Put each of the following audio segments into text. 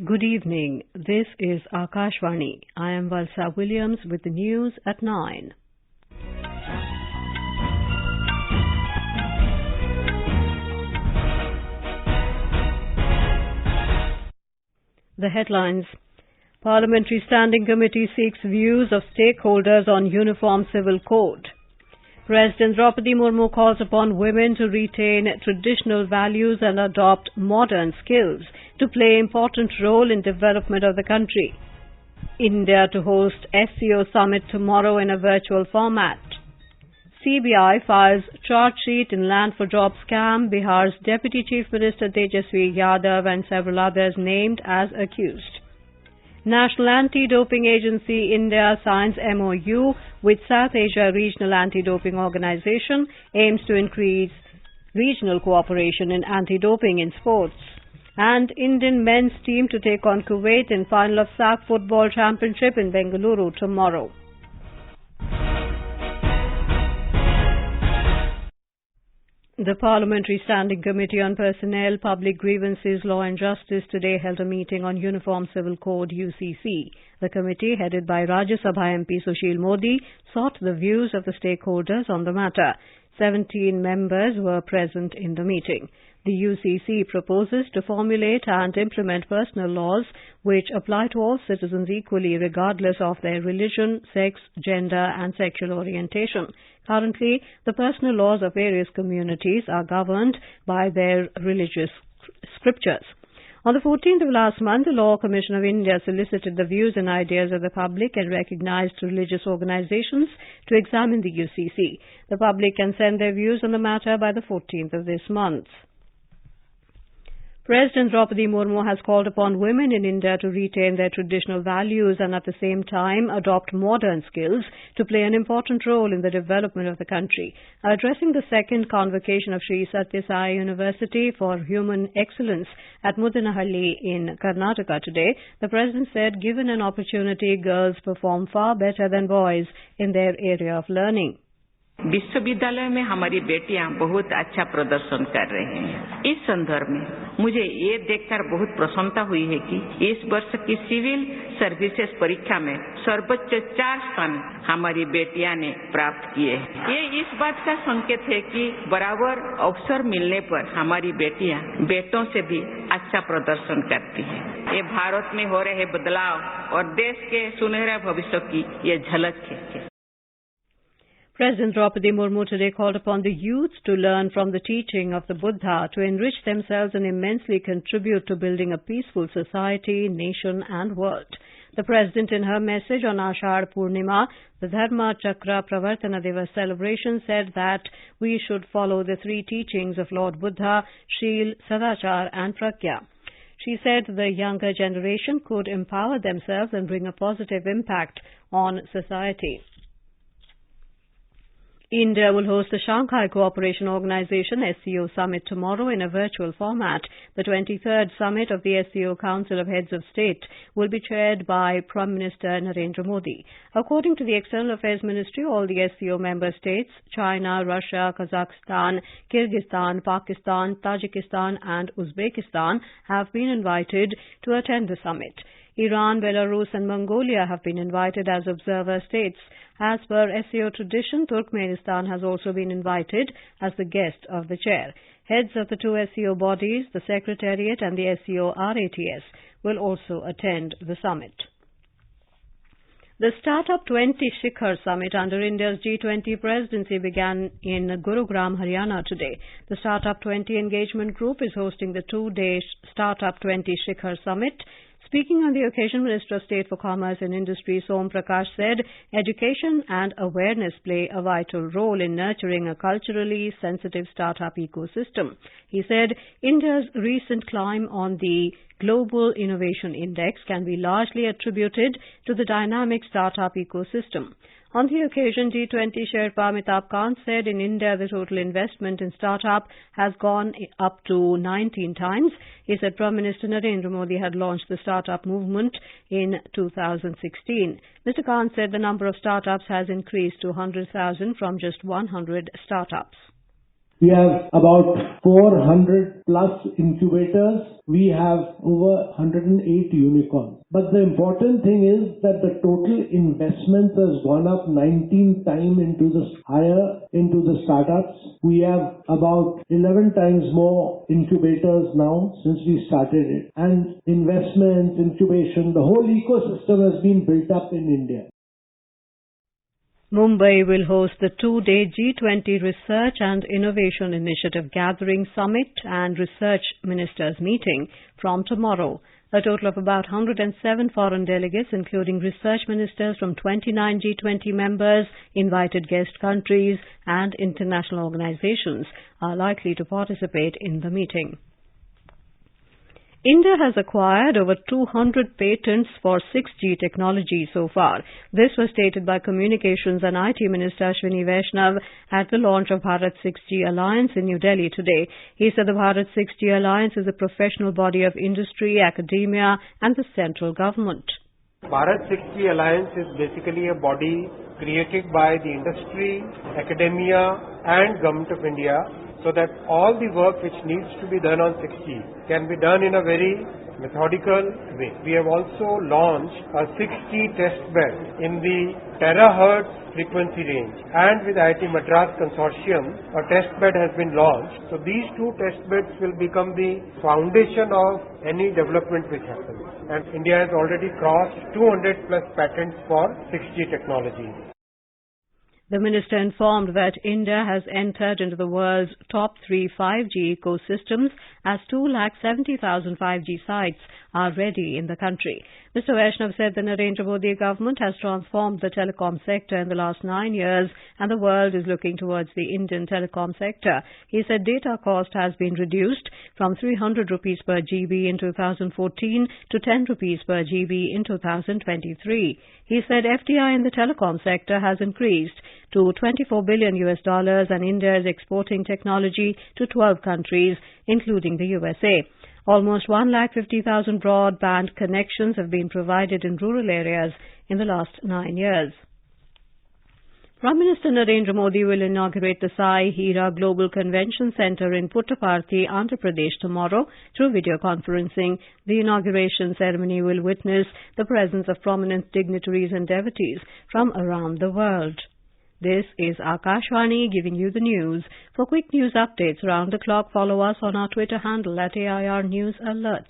Good evening. This is Akashvani. I am Valsa Williams with the news at 9. The headlines. Parliamentary Standing Committee seeks views of stakeholders on Uniform Civil Code. President Draupadi Murmu calls upon women to retain traditional values and adopt modern skills to play important role in development of the country. India to host SCO summit tomorrow in a virtual format. CBI files charge sheet in Land for Jobs scam. Bihar's Deputy Chief Minister Tejasvi Yadav and several others named as accused. National Anti-Doping Agency India signs MOU with South Asia Regional Anti-Doping Organization, aims to increase regional cooperation in anti-doping in sports. And Indian men's team to take on Kuwait in final of SAC Football Championship in Bengaluru tomorrow. The Parliamentary Standing Committee on Personnel, Public Grievances, Law and Justice today held a meeting on Uniform Civil Code UCC. The committee, headed by Rajya Sabha MP Sushil Modi, sought the views of the stakeholders on the matter. 17 members were present in the meeting. The UCC proposes to formulate and implement personal laws which apply to all citizens equally regardless of their religion, sex, gender and sexual orientation. Currently, the personal laws of various communities are governed by their religious scriptures. On the 14th of last month, the Law Commission of India solicited the views and ideas of the public and recognized religious organizations to examine the UCC. The public can send their views on the matter by the 14th of this month. President Draupadi Murmu has called upon women in India to retain their traditional values and at the same time adopt modern skills to play an important role in the development of the country. Addressing the second convocation of Sri Sathya Sai University for Human Excellence at Mudanahalli in Karnataka today, the President said given an opportunity, girls perform far better than boys in their area of learning. विश्वविद्यालय में हमारी बेटियां बहुत अच्छा प्रदर्शन कर रही हैं। इस संदर्भ में मुझे ये देखकर बहुत प्रसन्नता हुई है कि इस वर्ष की सिविल सर्विसेज परीक्षा में सर्वोच्च 4 स्थान हमारी बेटियां ने प्राप्त किए हैं। ये इस बात का संकेत है कि बराबर अवसर मिलने पर हमारी बेटियां बेटों से भी अच्छा प्रदर्शन करती हैं। ये भारत में हो रहे बदलाव और देश के सुनहरे भविष्य की ये झलक है। President Draupadi Murmu today called upon the youth to learn from the teaching of the Buddha, to enrich themselves and immensely contribute to building a peaceful society, nation and world. The President, in her message on Ashadh Purnima, the Dharma Chakra Pravartana Divas celebration, said that we should follow the 3 teachings of Lord Buddha, Shil, Sadachar and Pragya. She said the younger generation could empower themselves and bring a positive impact on society. India will host the Shanghai Cooperation Organization SCO summit tomorrow in a virtual format. The 23rd summit of the SCO Council of Heads of State will be chaired by Prime Minister Narendra Modi. According to the External Affairs Ministry, all the SCO member states, China, Russia, Kazakhstan, Kyrgyzstan, Pakistan, Tajikistan and Uzbekistan have been invited to attend the summit. Iran, Belarus and Mongolia have been invited as observer states. As per SCO tradition, Turkmenistan has also been invited as the guest of the chair. Heads of the 2 SCO bodies, the Secretariat and the SCO RATS, will also attend the summit. The Startup 20 Shikhar Summit under India's G20 presidency began in Gurugram, Haryana today. The Startup 20 Engagement Group is hosting the 2-day Startup 20 Shikhar Summit. Speaking on the occasion, Minister of State for Commerce and Industry Som Prakash said education and awareness play a vital role in nurturing a culturally sensitive startup ecosystem. He said India's recent climb on the Global Innovation Index can be largely attributed to the dynamic startup ecosystem. On the occasion, G20 Sherpa Amitabh Kant said in India the total investment in startup has gone up to 19 times. He said Prime Minister Narendra Modi had launched the startup movement in 2016. Mr. Kant said the number of startups has increased to 100,000 from just 100 startups. We have about 400 plus incubators. We have over 108 unicorns. But the important thing is that the total investment has gone up 19 times into the startups. We have about 11 times more incubators now since we started it. And investment, incubation, the whole ecosystem has been built up in India. Mumbai will host the two-day G20 Research and Innovation Initiative Gathering Summit and Research Ministers Meeting from tomorrow. A total of about 107 foreign delegates, including research ministers from 29 G20 members, invited guest countries and international organizations, are likely to participate in the meeting. India has acquired over 200 patents for 6G technology so far. This was stated by Communications and IT Minister Ashwini Vaishnav at the launch of Bharat 6G Alliance in New Delhi today. He said the Bharat 6G Alliance is a professional body of industry, academia and the central government. Bharat 6G Alliance is basically a body created by the industry, academia and Government of India, so that all the work which needs to be done on 6G can be done in a very methodical way. We have also launched a 6G test bed in the terahertz frequency range, and with IIT Madras Consortium a test bed has been launched. So these two test beds will become the foundation of any development which happens, and India has already crossed 200 plus patents for 6G technology. The minister informed that India has entered into the world's top 3 5G ecosystems as 270,000 5G sites are ready in the country. Mr. Vaishnav said the Narendra Modi government has transformed the telecom sector in the last 9 years and the world is looking towards the Indian telecom sector. He said data cost has been reduced from 300 rupees per GB in 2014 to 10 rupees per GB in 2023. He said FDI in the telecom sector has increased to $24 billion and India is exporting technology to 12 countries, including the USA. Almost 150,000 broadband connections have been provided in rural areas in the last 9 years. Prime Minister Narendra Modi will inaugurate the Sai Hira Global Convention Centre in Puttaparthi, Andhra Pradesh tomorrow through video conferencing. The inauguration ceremony will witness the presence of prominent dignitaries and devotees from around the world. This is Akashvani giving you the news. For quick news updates around the clock, follow us on our Twitter handle at AIR News Alerts.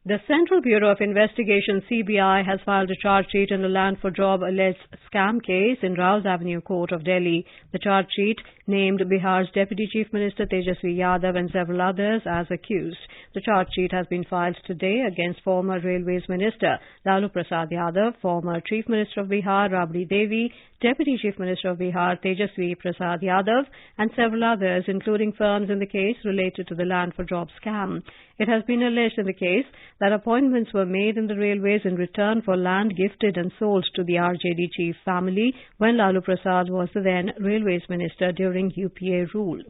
The Central Bureau of Investigation, CBI, has filed a charge sheet in a Land for Job alleged scam case in Rouse Avenue Court of Delhi. The charge sheet named Bihar's Deputy Chief Minister Tejasvi Yadav and several others as accused. The charge sheet has been filed today against former Railways Minister Lalu Prasad Yadav, former Chief Minister of Bihar Rabri Devi, Deputy Chief Minister of Bihar Tejasvi Prasad Yadav and several others, including firms in the case related to the Land for Job scam. It has been alleged in the case that appointments were made in the railways in return for land gifted and sold to the RJD chief family when Lalu Prasad was the then Railways Minister during UPA rule.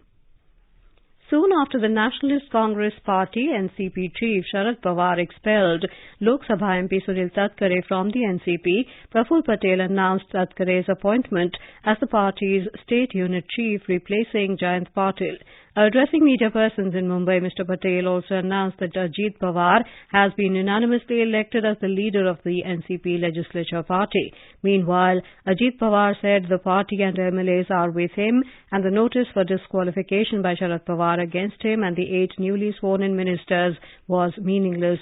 Soon after the Nationalist Congress Party NCP chief Sharad Pawar expelled Lok Sabha MP Sunil Tatkare from the NCP, Praful Patel announced Tatkare's appointment as the party's state unit chief, replacing Jayant Patil. Addressing media persons in Mumbai, Mr. Patel also announced that Ajit Pawar has been unanimously elected as the leader of the NCP legislature party. Meanwhile, Ajit Pawar said the party and MLAs are with him and the notice for disqualification by Sharad Pawar against him and the 8 newly sworn-in ministers was meaningless.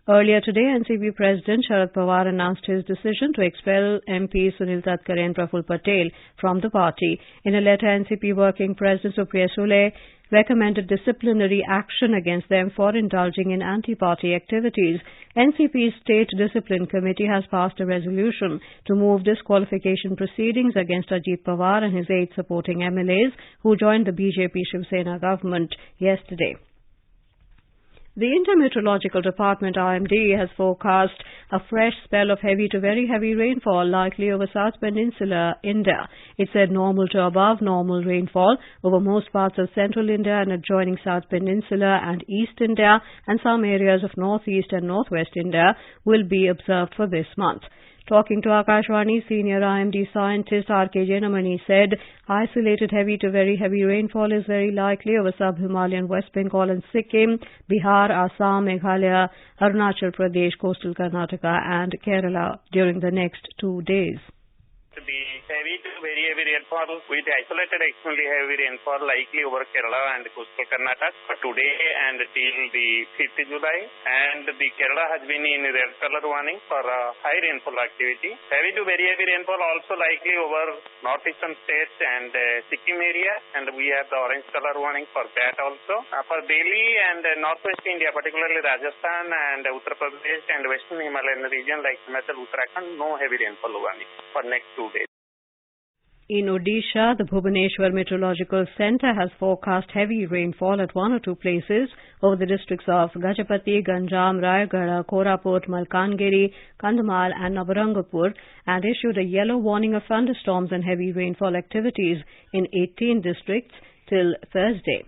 Earlier today, NCP President Sharad Pawar announced his decision to expel MP Sunil Tatkare and Praful Patel from the party. In a letter, NCP Working President Supriya Sule recommended disciplinary action against them for indulging in anti-party activities. NCP's State Discipline Committee has passed a resolution to move disqualification proceedings against Ajit Pawar and his 8 supporting MLAs who joined the BJP Shiv Sena government yesterday. The India Meteorological Department IMD has forecast a fresh spell of heavy to very heavy rainfall likely over South Peninsular India. It said normal to above normal rainfall over most parts of central India and adjoining South Peninsula and East India and some areas of northeast and northwest India will be observed for this month. Talking to Akashvani, senior IMD scientist R.K. Jenamani said isolated heavy to very heavy rainfall is very likely over sub-Himalayan West Bengal and Sikkim, Bihar, Assam, Meghalaya, Arunachal Pradesh, coastal Karnataka and Kerala during the next 2 days. The heavy to very heavy rainfall with isolated extremely heavy rainfall likely over Kerala and coastal Karnataka for today and till the 5th July. And the Kerala has been in red color warning for high rainfall activity. Heavy to very heavy rainfall also likely over northeastern states and Sikkim area, and we have the orange color warning for that also. For Delhi and northwest India, particularly Rajasthan and Uttar Pradesh and western Himalayan region like Himachal, Uttarakhand, no heavy rainfall warning for next 2 days. In Odisha, the Bhubaneswar Meteorological Centre has forecast heavy rainfall at 1 or 2 places over the districts of Gajapati, Ganjam, Rayagada, Koraput, Malkangiri, Kandhamal and Nabarangapur and issued a yellow warning of thunderstorms and heavy rainfall activities in 18 districts till Thursday.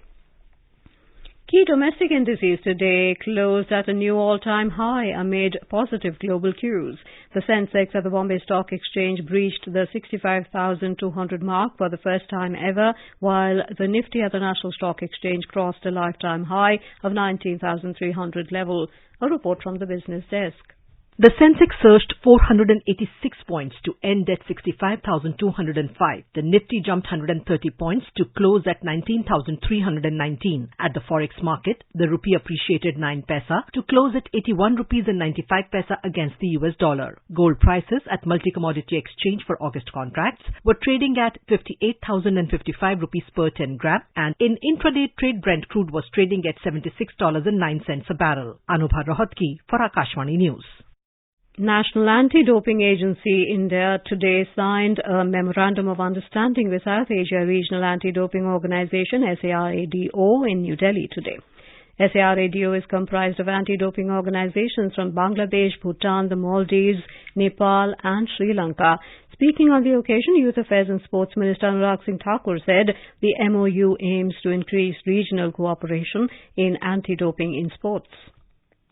Key domestic indices today closed at a new all-time high amid positive global cues. The Sensex at the Bombay Stock Exchange breached the 65,200 mark for the first time ever, while the Nifty at the National Stock Exchange crossed a lifetime high of 19,300 level. A report from the business desk. The Sensex surged 486 points to end at 65,205. The Nifty jumped 130 points to close at 19,319. At the forex market, the rupee appreciated 9 paisa to close at 81 rupees and 95 paisa against the US dollar. Gold prices at multi-commodity exchange for August contracts were trading at 58,055 rupees per 10 gram, and in intraday trade Brent crude was trading at $76.09 a barrel. Anubha Rohatgi for Akashvani News. National Anti-Doping Agency India today signed a Memorandum of Understanding with South Asia Regional Anti-Doping Organization SARADO in New Delhi today. SARADO is comprised of anti-doping organizations from Bangladesh, Bhutan, the Maldives, Nepal and Sri Lanka. Speaking on the occasion, Youth Affairs and Sports Minister Anurag Singh Thakur said the MOU aims to increase regional cooperation in anti-doping in sports.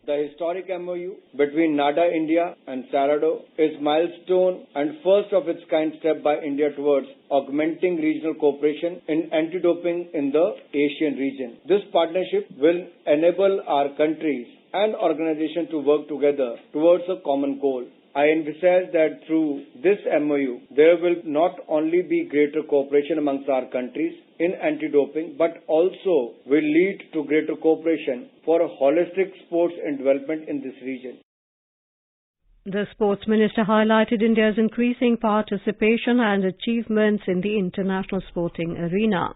The historic MOU between NADA India and SARADO is milestone and first of its kind step by India towards augmenting regional cooperation in anti-doping in the Asian region. This partnership will enable our countries and organizations to work together towards a common goal. I envisage that through this MOU, there will not only be greater cooperation amongst our countries in anti-doping, but also will lead to greater cooperation for a holistic sports and development in this region. The Sports Minister highlighted India's increasing participation and achievements in the international sporting arena.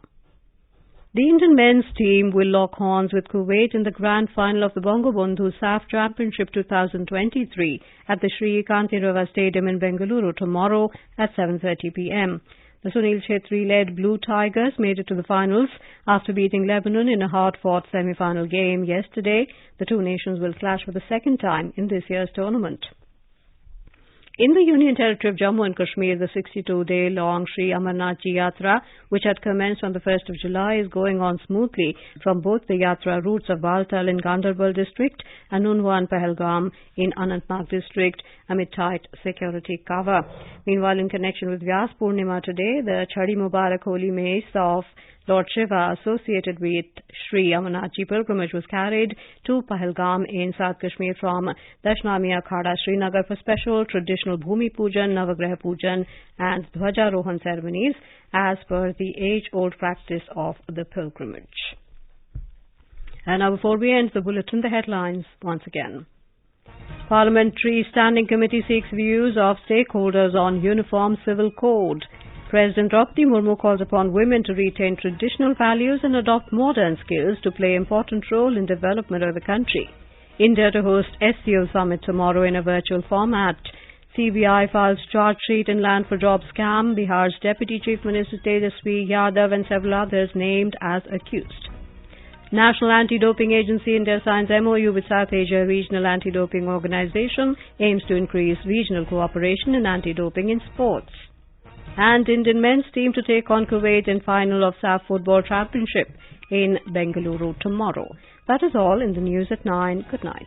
The Indian men's team will lock horns with Kuwait in the grand final of the Bangabandhu SAF Championship 2023 at the Sri Kantirava Stadium in Bengaluru tomorrow at 7:30 p.m. The Sunil Chhetri-led Blue Tigers made it to the finals after beating Lebanon in a hard-fought semi-final game yesterday. The two nations will clash for the second time in this year's tournament. In the Union Territory of Jammu and Kashmir, the 62-day-long Sri Amarnath Ji Yatra, which had commenced on the 1st of July, is going on smoothly from both the Yatra routes of Baltal in Ganderbal district and Unwan Pahalgam in Anantnag district amid tight security cover. Meanwhile, in connection with Vyas Purnima today, the Chhadi Mubarak Holy Mace of Lord Shiva associated with Sri Amarnath Ji pilgrimage was carried to Pahalgam in South Kashmir from Dashnami Akhada Srinagar for special traditional Bhumi Pujan, Navagraha Pujan and Dhwajarohan ceremonies as per the age-old practice of the pilgrimage. And now before we end the bulletin, the headlines once again. Parliamentary Standing Committee seeks views of stakeholders on Uniform Civil Code. President Draupadi Murmu calls upon women to retain traditional values and adopt modern skills to play an important role in development of the country. India to host SCO summit tomorrow in a virtual format. CBI files charge sheet in land for job scam. Bihar's Deputy Chief Minister Tejasvi Yadav and several others named as accused. National Anti-Doping Agency India signs MOU with South Asia Regional Anti-Doping Organization, aims to increase regional cooperation in anti-doping in sports. And Indian men's team to take on Kuwait in final of SAF Football Championship in Bengaluru tomorrow. That is all in the news at 9. Good night.